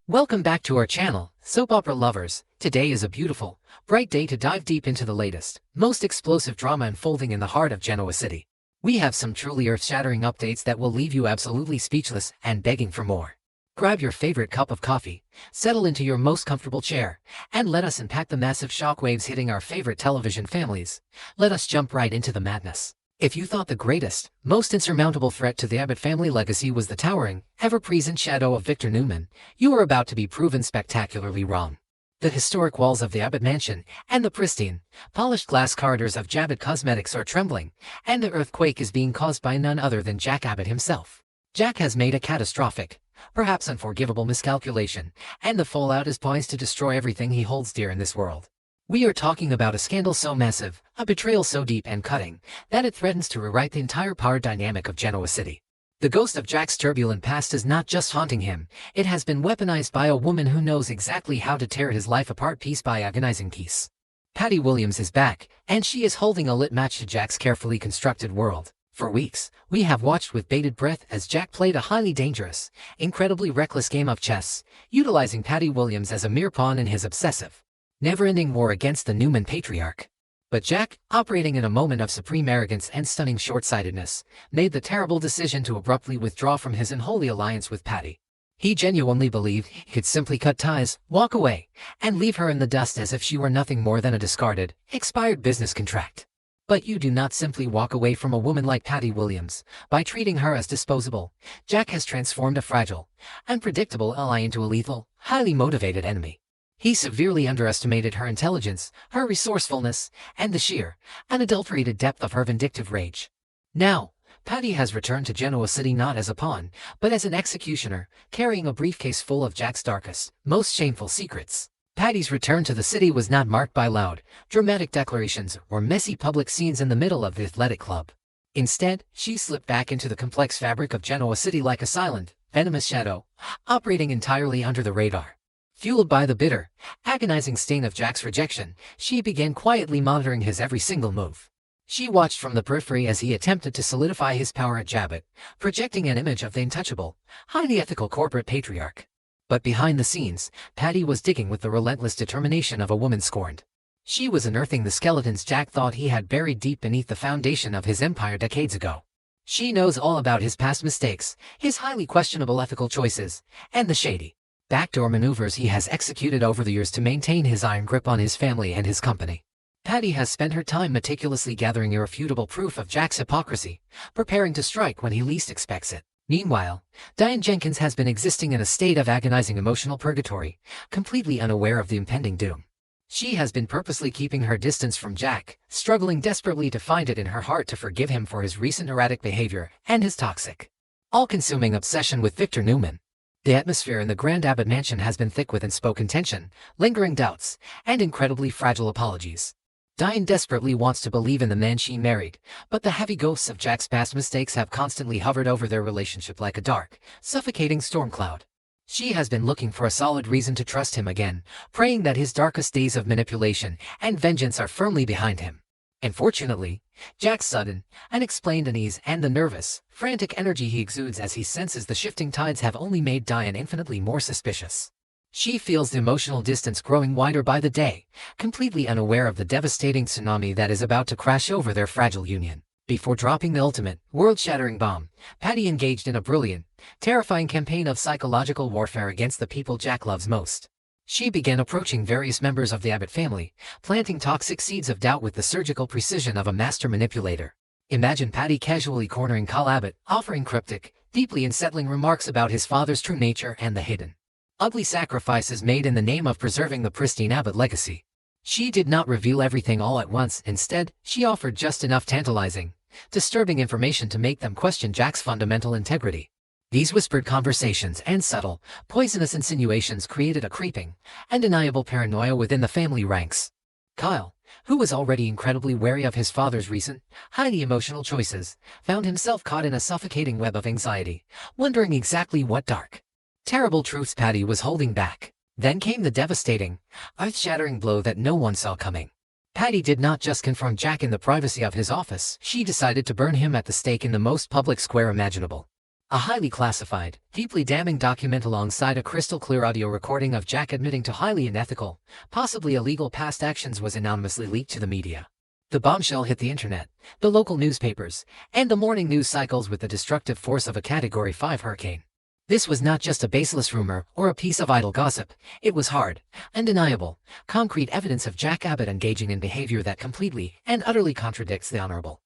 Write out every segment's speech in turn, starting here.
Welcome back to our channel, soap opera lovers. Today is a beautiful, bright day to dive deep into the latest, most explosive drama unfolding in the heart of Genoa City. We have some truly earth-shattering updates that will leave you absolutely speechless and begging for more. Grab your favorite cup of coffee, settle into your most comfortable chair, and let us unpack the massive shockwaves hitting our favorite television families. Let us jump right into the madness. If you thought the greatest, most insurmountable threat to the Abbott family legacy was the towering, ever-present shadow of Victor Newman, you are about to be proven spectacularly wrong. The historic walls of the Abbott mansion and the pristine, polished glass corridors of Abbott Cosmetics are trembling, and the earthquake is being caused by none other than Jack Abbott himself. Jack has made a catastrophic, perhaps unforgivable miscalculation, and the fallout is poised to destroy everything he holds dear in this world. We are talking about a scandal so massive, a betrayal so deep and cutting, that it threatens to rewrite the entire power dynamic of Genoa City. The ghost of Jack's turbulent past is not just haunting him, it has been weaponized by a woman who knows exactly how to tear his life apart piece by agonizing piece. Patty Williams is back, and she is holding a lit match to Jack's carefully constructed world. For weeks, we have watched with bated breath as Jack played a highly dangerous, incredibly reckless game of chess, utilizing Patty Williams as a mere pawn in his obsessive, never-ending war against the Newman patriarch. But Jack, operating in a moment of supreme arrogance and stunning short-sightedness, made the terrible decision to abruptly withdraw from his unholy alliance with Patty. He genuinely believed he could simply cut ties, walk away, and leave her in the dust as if she were nothing more than a discarded, expired business contract. But you do not simply walk away from a woman like Patty Williams by treating her as disposable. Jack has transformed a fragile, unpredictable ally into a lethal, highly motivated enemy. He severely underestimated her intelligence, her resourcefulness, and the sheer, unadulterated depth of her vindictive rage. Now, Patty has returned to Genoa City not as a pawn, but as an executioner, carrying a briefcase full of Jack's darkest, most shameful secrets. Patty's return to the city was not marked by loud, dramatic declarations or messy public scenes in the middle of the athletic club. Instead, she slipped back into the complex fabric of Genoa City like a silent, venomous shadow, operating entirely under the radar. Fueled by the bitter, agonizing stain of Jack's rejection, she began quietly monitoring his every single move. She watched from the periphery as he attempted to solidify his power at Abbott, projecting an image of the untouchable, highly ethical corporate patriarch. But behind the scenes, Patty was digging with the relentless determination of a woman scorned. She was unearthing the skeletons Jack thought he had buried deep beneath the foundation of his empire decades ago. She knows all about his past mistakes, his highly questionable ethical choices, and the shady, backdoor maneuvers he has executed over the years to maintain his iron grip on his family and his company. Patty has spent her time meticulously gathering irrefutable proof of Jack's hypocrisy, preparing to strike when he least expects it. Meanwhile, Diane Jenkins has been existing in a state of agonizing emotional purgatory, completely unaware of the impending doom. She has been purposely keeping her distance from Jack, struggling desperately to find it in her heart to forgive him for his recent erratic behavior and his toxic, all-consuming obsession with Victor Newman. The atmosphere in the Grand Abbott mansion has been thick with unspoken tension, lingering doubts, and incredibly fragile apologies. Diane desperately wants to believe in the man she married, but the heavy ghosts of Jack's past mistakes have constantly hovered over their relationship like a dark, suffocating storm cloud. She has been looking for a solid reason to trust him again, praying that his darkest days of manipulation and vengeance are firmly behind him. Unfortunately, Jack's sudden, unexplained unease and the nervous, frantic energy he exudes as he senses the shifting tides have only made Diane infinitely more suspicious. She feels the emotional distance growing wider by the day, completely unaware of the devastating tsunami that is about to crash over their fragile union. Before dropping the ultimate, world-shattering bomb, Patty engaged in a brilliant, terrifying campaign of psychological warfare against the people Jack loves most. She began approaching various members of the Abbott family, planting toxic seeds of doubt with the surgical precision of a master manipulator. Imagine Patty casually cornering Carl Abbott, offering cryptic, deeply unsettling remarks about his father's true nature and the hidden, ugly sacrifices made in the name of preserving the pristine Abbott legacy. She did not reveal everything all at once. Instead, she offered just enough tantalizing, disturbing information to make them question Jack's fundamental integrity. These whispered conversations and subtle, poisonous insinuations created a creeping, undeniable paranoia within the family ranks. Kyle, who was already incredibly wary of his father's recent, highly emotional choices, found himself caught in a suffocating web of anxiety, wondering exactly what dark, Terrible truths Patty was holding back. Then came the devastating, earth-shattering blow that no one saw coming. Patty did not just confront Jack in the privacy of his office, she decided to burn him at the stake in the most public square imaginable. A highly classified, deeply damning document alongside a crystal-clear audio recording of Jack admitting to highly unethical, possibly illegal past actions was anonymously leaked to the media. The bombshell hit the internet, the local newspapers, and the morning news cycles with the destructive force of a Category 5 hurricane. This was not just a baseless rumor or a piece of idle gossip, it was hard, undeniable, concrete evidence of Jack Abbott engaging in behavior that completely and utterly contradicts the honorable.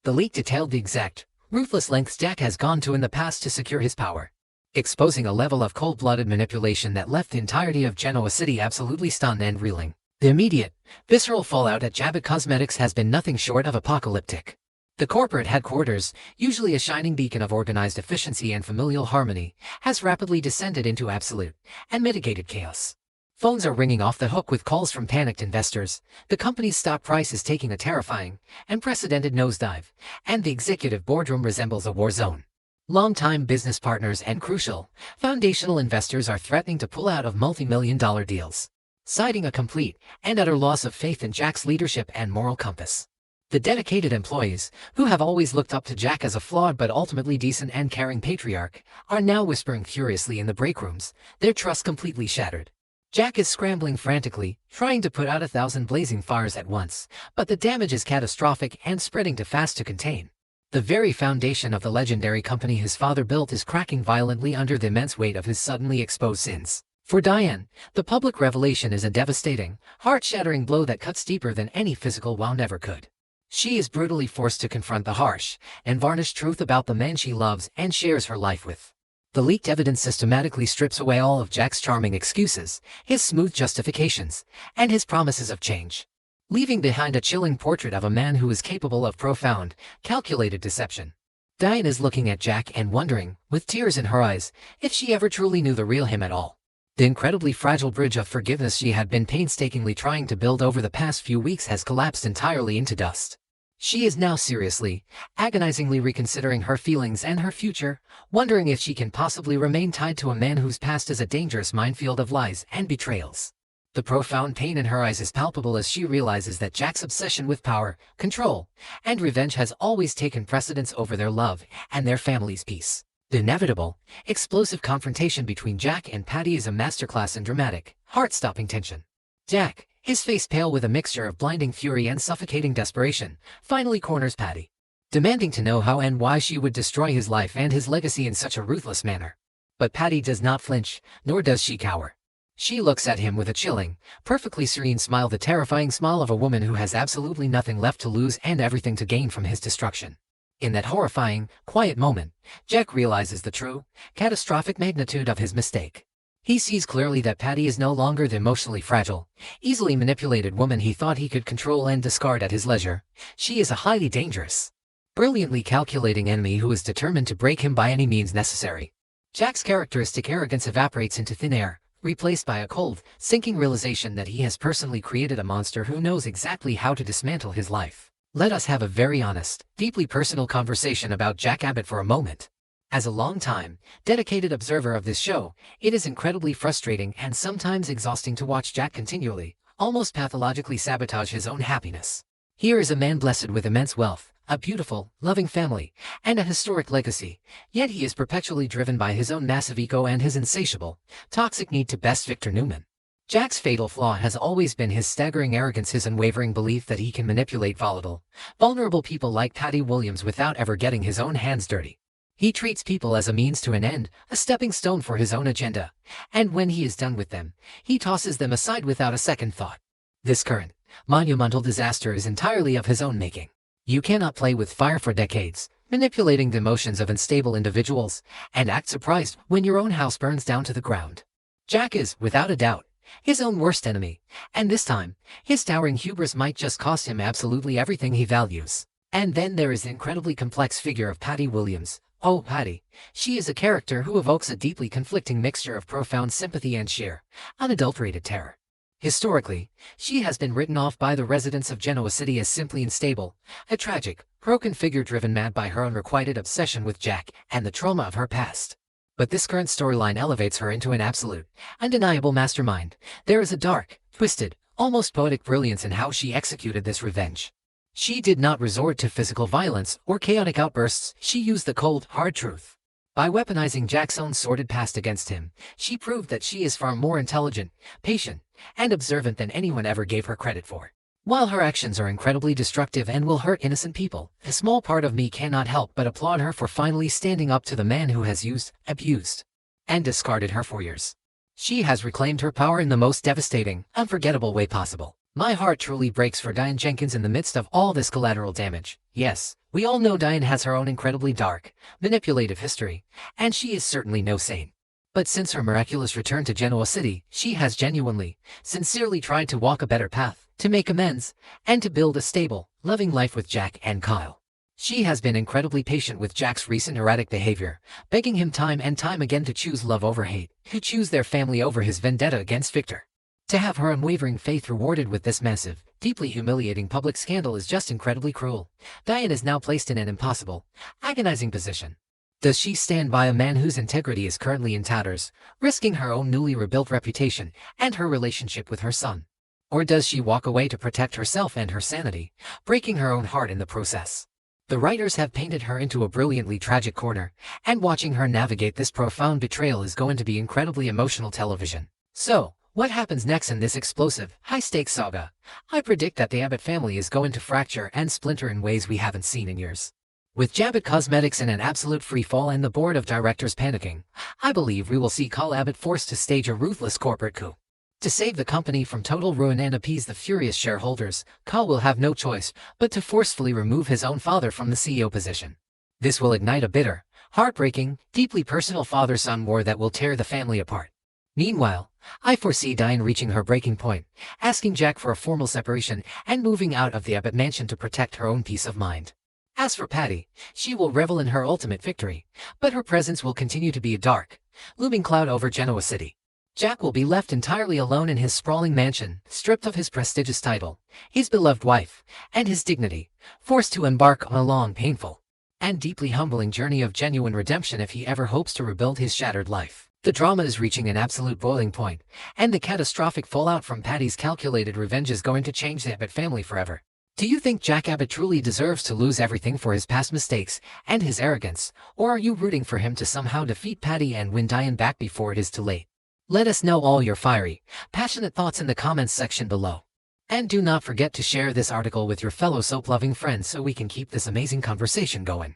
The leak detailed the exact, ruthless lengths Jack has gone to in the past to secure his power, exposing a level of cold-blooded manipulation that left the entirety of Genoa City absolutely stunned and reeling. The immediate, visceral fallout at Abbott Cosmetics has been nothing short of apocalyptic. The corporate headquarters, usually a shining beacon of organized efficiency and familial harmony, has rapidly descended into absolute and mitigated chaos. Phones are ringing off the hook with calls from panicked investors, the company's stock price is taking a terrifying, unprecedented nosedive, and the executive boardroom resembles a war zone. Longtime business partners and crucial, foundational investors are threatening to pull out of multi-million-dollar deals, citing a complete and utter loss of faith in Jack's leadership and moral compass. The dedicated employees, who have always looked up to Jack as a flawed but ultimately decent and caring patriarch, are now whispering furiously in the break rooms, their trust completely shattered. Jack is scrambling frantically, trying to put out 1,000 blazing fires at once, but the damage is catastrophic and spreading too fast to contain. The very foundation of the legendary company his father built is cracking violently under the immense weight of his suddenly exposed sins. For Diane, the public revelation is a devastating, heart-shattering blow that cuts deeper than any physical wound ever could. She is brutally forced to confront the harsh and varnished truth about the man she loves and shares her life with. The leaked evidence systematically strips away all of Jack's charming excuses, his smooth justifications, and his promises of change, leaving behind a chilling portrait of a man who is capable of profound, calculated deception. Diane is looking at Jack and wondering, with tears in her eyes, if she ever truly knew the real him at all. The incredibly fragile bridge of forgiveness she had been painstakingly trying to build over the past few weeks has collapsed entirely into dust. She is now seriously, agonizingly reconsidering her feelings and her future, wondering if she can possibly remain tied to a man whose past is a dangerous minefield of lies and betrayals. The profound pain in her eyes is palpable as she realizes that Jack's obsession with power, control, and revenge has always taken precedence over their love and their family's peace. The inevitable, explosive confrontation between Jack and Patty is a masterclass in dramatic, heart-stopping tension. Jack, his face pale with a mixture of blinding fury and suffocating desperation, finally corners Patty, demanding to know how and why she would destroy his life and his legacy in such a ruthless manner. But Patty does not flinch, nor does she cower. She looks at him with a chilling, perfectly serene smile, the terrifying smile of a woman who has absolutely nothing left to lose and everything to gain from his destruction. In that horrifying, quiet moment, Jack realizes the true, catastrophic magnitude of his mistake. He sees clearly that Patty is no longer the emotionally fragile, easily manipulated woman he thought he could control and discard at his leisure. She is a highly dangerous, brilliantly calculating enemy who is determined to break him by any means necessary. Jack's characteristic arrogance evaporates into thin air, replaced by a cold, sinking realization that he has personally created a monster who knows exactly how to dismantle his life. Let us have a very honest, deeply personal conversation about Jack Abbott for a moment. As a long-time, dedicated observer of this show, it is incredibly frustrating and sometimes exhausting to watch Jack continually, almost pathologically sabotage his own happiness. Here is a man blessed with immense wealth, a beautiful, loving family, and a historic legacy, yet he is perpetually driven by his own massive ego and his insatiable, toxic need to best Victor Newman. Jack's fatal flaw has always been his staggering arrogance, his unwavering belief that he can manipulate volatile, vulnerable people like Patty Williams without ever getting his own hands dirty. He treats people as a means to an end, a stepping stone for his own agenda, and when he is done with them, he tosses them aside without a second thought. This current, monumental disaster is entirely of his own making. You cannot play with fire for decades, manipulating the emotions of unstable individuals, and act surprised when your own house burns down to the ground. Jack is, without a doubt, his own worst enemy, and this time, his towering hubris might just cost him absolutely everything he values. And then there is the incredibly complex figure of Patty Williams. Oh, Patty. She is a character who evokes a deeply conflicting mixture of profound sympathy and sheer, unadulterated terror. Historically, she has been written off by the residents of Genoa City as simply unstable, a tragic, broken figure driven mad by her unrequited obsession with Jack and the trauma of her past. But this current storyline elevates her into an absolute, undeniable mastermind. There is a dark, twisted, almost poetic brilliance in how she executed this revenge. She did not resort to physical violence or chaotic outbursts, she used the cold, hard truth. By weaponizing Jack's own sordid past against him, she proved that she is far more intelligent, patient, and observant than anyone ever gave her credit for. While her actions are incredibly destructive and will hurt innocent people, a small part of me cannot help but applaud her for finally standing up to the man who has used, abused, and discarded her for years. She has reclaimed her power in the most devastating, unforgettable way possible. My heart truly breaks for Diane Jenkins in the midst of all this collateral damage. Yes, we all know Diane has her own incredibly dark, manipulative history, and she is certainly no saint. But since her miraculous return to Genoa City, she has genuinely, sincerely tried to walk a better path, to make amends, and to build a stable, loving life with Jack and Kyle. She has been incredibly patient with Jack's recent erratic behavior, begging him time and time again to choose love over hate, to choose their family over his vendetta against Victor. To have her unwavering faith rewarded with this massive, deeply humiliating public scandal is just incredibly cruel. Diane is now placed in an impossible, agonizing position. Does she stand by a man whose integrity is currently in tatters, risking her own newly rebuilt reputation and her relationship with her son? Or does she walk away to protect herself and her sanity, breaking her own heart in the process? The writers have painted her into a brilliantly tragic corner, and watching her navigate this profound betrayal is going to be incredibly emotional television. So, what happens next in this explosive, high-stakes saga? I predict that the Abbott family is going to fracture and splinter in ways we haven't seen in years. With Abbott Cosmetics in an absolute free-fall and the board of directors panicking, I believe we will see Kyle Abbott forced to stage a ruthless corporate coup. To save the company from total ruin and appease the furious shareholders, Kyle will have no choice but to forcefully remove his own father from the CEO position. This will ignite a bitter, heartbreaking, deeply personal father-son war that will tear the family apart. Meanwhile, I foresee Diane reaching her breaking point, asking Jack for a formal separation and moving out of the Abbott mansion to protect her own peace of mind. As for Patty, she will revel in her ultimate victory, but her presence will continue to be a dark, looming cloud over Genoa City. Jack will be left entirely alone in his sprawling mansion, stripped of his prestigious title, his beloved wife, and his dignity, forced to embark on a long, painful, and deeply humbling journey of genuine redemption if he ever hopes to rebuild his shattered life. The drama is reaching an absolute boiling point, and the catastrophic fallout from Patty's calculated revenge is going to change the Abbott family forever. Do you think Jack Abbott truly deserves to lose everything for his past mistakes and his arrogance, or are you rooting for him to somehow defeat Patty and win Diane back before it is too late? Let us know all your fiery, passionate thoughts in the comments section below. And do not forget to share this article with your fellow soap-loving friends so we can keep this amazing conversation going.